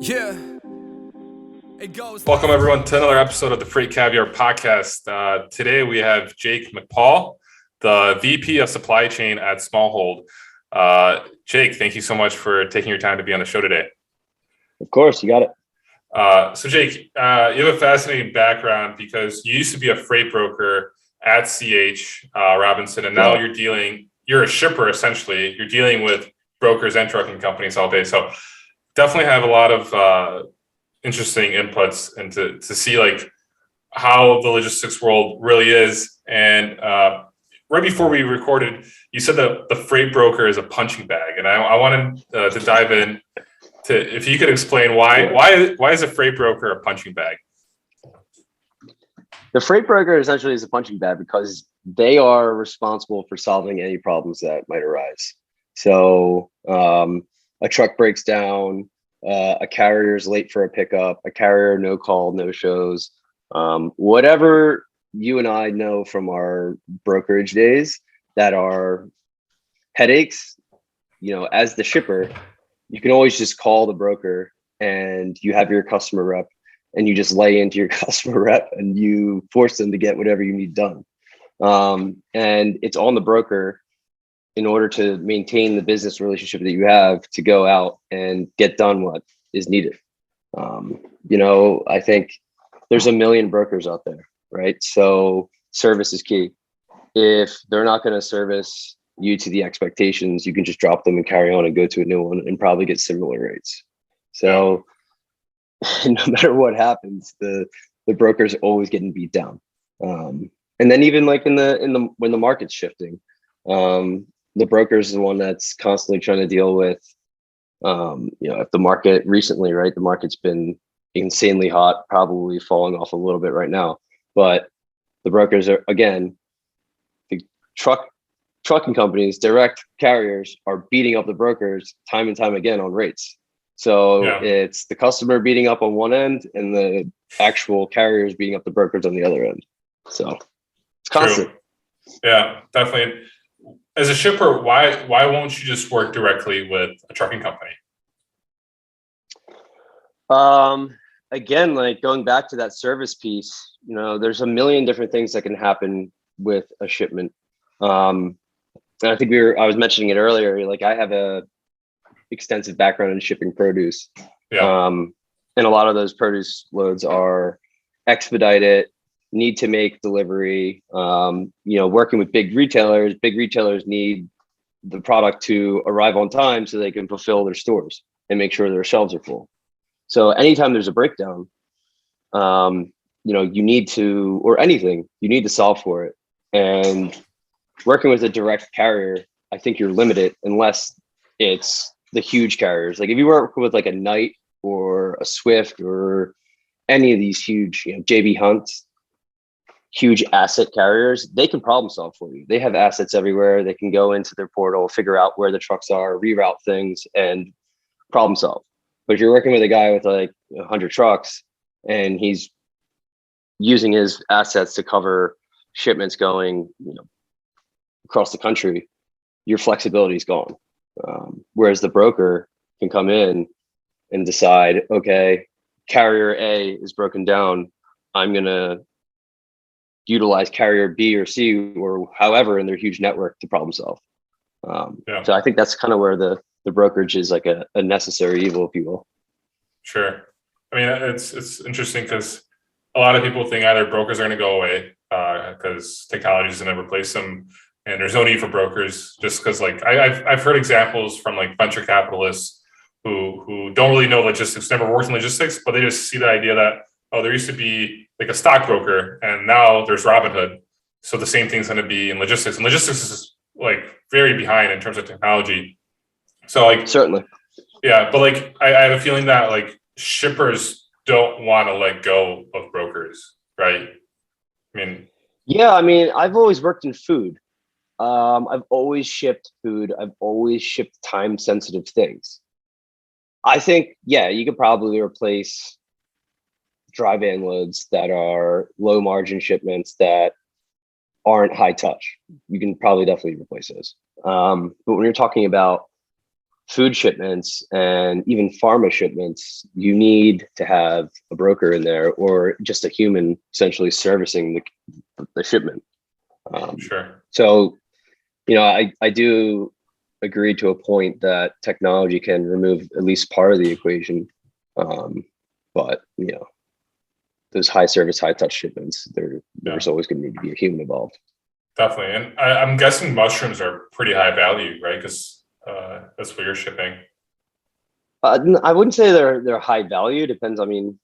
Yeah, it goes. Welcome, everyone, to another episode of the Freight Caviar Podcast. Today, we have Jake McPaul, the VP of Supply Chain at Smallhold. Jake, thank you so much for taking your time to be on the show today. Of course, you got it. So, Jake, you have a fascinating background because you used to be a freight broker at CH Robinson, and now you're a shipper, essentially. You're dealing with brokers and trucking companies all day. So definitely have a lot of interesting inputs and to see like how the logistics world really is. And right before we recorded, you said that the freight broker is a punching bag, and I wanted to dive in to if you could explain why is a freight broker a punching bag? The freight broker essentially is a punching bag because they are responsible for solving any problems that might arise. So a truck breaks down, a carrier's late for a pickup, a carrier no call, no shows, whatever you and I know from our brokerage days that are headaches, as the shipper, you can always just call the broker and you have your customer rep and you just lay into your customer rep and you force them to get whatever you need done. And it's on the broker in order to maintain the business relationship that you have to go out and get done what is needed. I think there's a million brokers out there, right? So service is key. If they're not going to service you to the expectations, you can just drop them and carry on and go to a new one and probably get similar rates. So no matter what happens, the broker's always getting beat down. And then even like when the market's shifting, the broker is the one that's constantly trying to deal with, if the market recently, right, the market's been insanely hot, probably falling off a little bit right now, but the brokers are, again, the trucking companies, direct carriers are beating up the brokers time and time again on rates. So it's the customer beating up on one end and the actual carriers beating up the brokers on the other end. So it's constant. True. Yeah, definitely. As a shipper, why won't you just work directly with a trucking company? Again, like going back to that service piece, there's a million different things that can happen with a shipment. And I think I was mentioning it earlier, like I have a extensive background in shipping produce. Yeah. And a lot of those produce loads are expedited, need to make delivery, working with big retailers need the product to arrive on time so they can fulfill their stores and make sure their shelves are full. So anytime there's a breakdown, you need to, or anything, you need to solve for it. And working with a direct carrier, I think you're limited unless it's the huge carriers. Like if you work with like a Knight or a Swift or any of these huge, JB Hunts, huge asset carriers, they can problem solve for you. They have assets everywhere. They can go into their portal, figure out where the trucks are, reroute things, and problem solve. But if you're working with a guy with like 100 trucks and he's using his assets to cover shipments going, across the country, your flexibility is gone. Whereas the broker can come in and decide, okay, carrier A is broken down. I'm going to utilize carrier B or C or however in their huge network to problem solve. So I think that's kind of where the brokerage is like a necessary evil, if you will. Sure. I mean, it's interesting because a lot of people think either brokers are going to go away because technology is going to replace them, and there's no need for brokers. Just because, like, I've heard examples from like venture capitalists who don't really know logistics, never worked in logistics, but they just see the idea that there used to be like a stockbroker, and now there's Robinhood. So the same thing's going to be in logistics, and logistics is like very behind in terms of technology. So like certainly, yeah, but like I have a feeling that like shippers don't want to let go of brokers, right? I've always worked in food. I've always shipped food. I've always shipped time sensitive things. I think, you could probably replace dry van loads that are low margin shipments that aren't high touch. You can probably definitely replace those. But when you're talking about food shipments and even pharma shipments, you need to have a broker in there or just a human essentially servicing the shipment. Sure. So, I do agree to a point that technology can remove at least part of the equation. But, those high service, high touch shipments, there's always going to need to be a human involved. Definitely. And I'm guessing mushrooms are pretty high value, right? Because that's what you're shipping. I wouldn't say they're high value. Depends. I mean,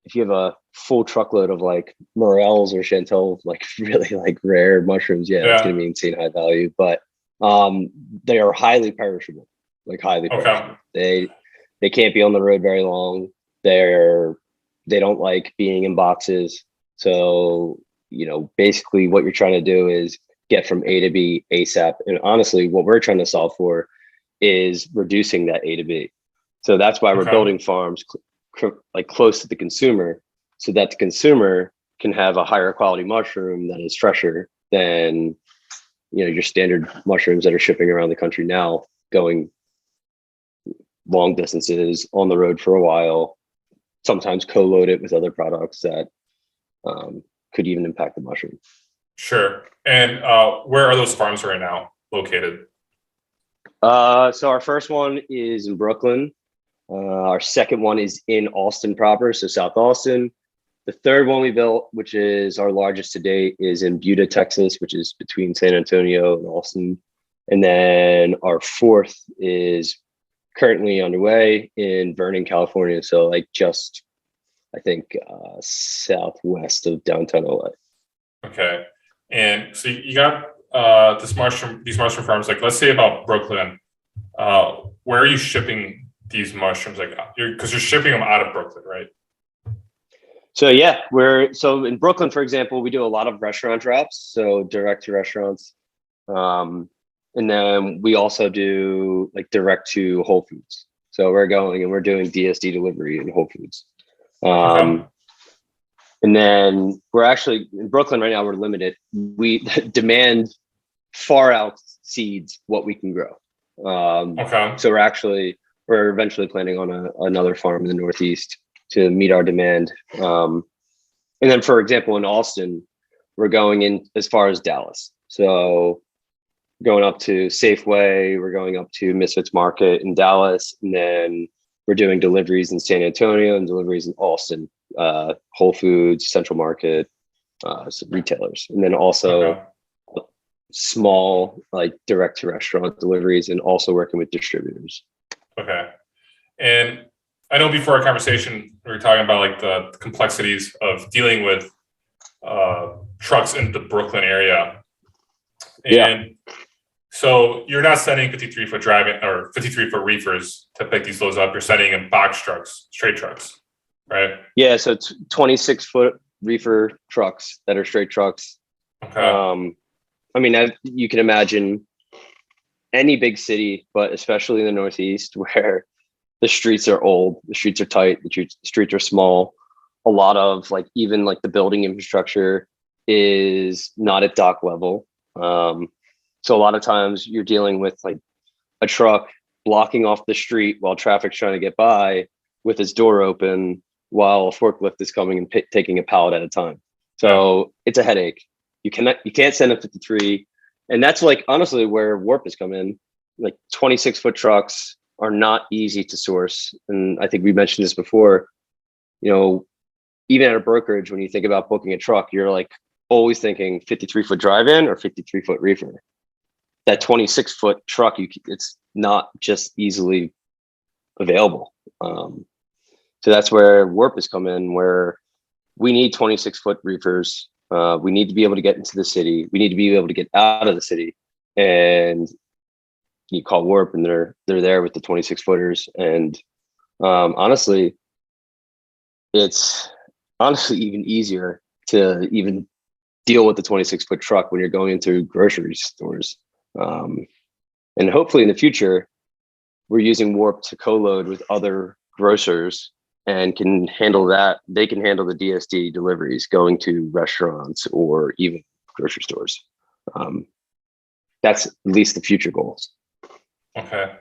if you have a full truckload of like morels or chantel, like really like rare mushrooms, it's going to be insane high value. But they are highly perishable, like highly perishable. They can't be on the road very long. They don't like being in boxes. So, basically what you're trying to do is get from A to B ASAP. And honestly, what we're trying to solve for is reducing that A to B. So that's why we're building farms like close to the consumer, so that the consumer can have a higher quality mushroom that is fresher than, your standard mushrooms that are shipping around the country now, going long distances on the road for a while, sometimes co-load it with other products that could even impact the mushroom. Sure. And where are those farms right now located? So our first one is in Brooklyn. Our second one is in Austin proper, so South Austin. The third one we built, which is our largest to date, is in Buda, Texas, which is between San Antonio and Austin. And then our fourth is currently underway in Vernon, California. So like just, I think, southwest of downtown LA. Okay. And so you got these mushroom farms, like let's say about Brooklyn. Where are you shipping these mushrooms? Like, because you're shipping them out of Brooklyn, right? So so in Brooklyn, for example, we do a lot of restaurant drops, so direct to restaurants. And then we also do like direct to Whole Foods. So we're doing DSD delivery in Whole Foods. And then we're actually in Brooklyn right now, we're limited. We demand far exceeds what we can grow. So we're eventually planning on another farm in the Northeast to meet our demand. And then, for example, in Austin, we're going in as far as Dallas. So going up to Safeway, we're going up to Misfits Market in Dallas, and then we're doing deliveries in San Antonio and deliveries in Austin, Whole Foods, Central Market, some retailers, and then also small like direct to restaurant deliveries, and also working with distributors. Okay. And I know before our conversation, we were talking about like the complexities of dealing with trucks in the Brooklyn area. And so you're not sending 53-foot driving or 53-foot reefers to pick these loads up. You're sending in box trucks, straight trucks, right? Yeah. So it's 26-foot reefer trucks that are straight trucks. Okay. I mean, you can imagine any big city, but especially in the Northeast where the streets are old, the streets are tight, the streets are small. A lot of like, even like the building infrastructure is not at dock level. So a lot of times you're dealing with like a truck blocking off the street while traffic's trying to get by with its door open while a forklift is coming and taking a pallet at a time. So it's a headache. You can't send a 53. And that's like, honestly, where Warp has come in. Like 26-foot trucks are not easy to source. And I think we mentioned this before, even at a brokerage, when you think about booking a truck, you're like always thinking 53-foot drive-in or 53-foot reefer. That 26-foot truck, it's not just easily available. So that's where Warp has come in, where we need 26-foot reefers. We need to be able to get into the city. We need to be able to get out of the city. And you call Warp, and they're there with the 26-footers. And honestly, it's even easier to even deal with the 26-foot truck when you're going into grocery stores. And hopefully in the future, we're using Warp to co-load with other grocers and can handle that. They can handle the DSD deliveries going to restaurants or even grocery stores. That's at least the future goals. Okay.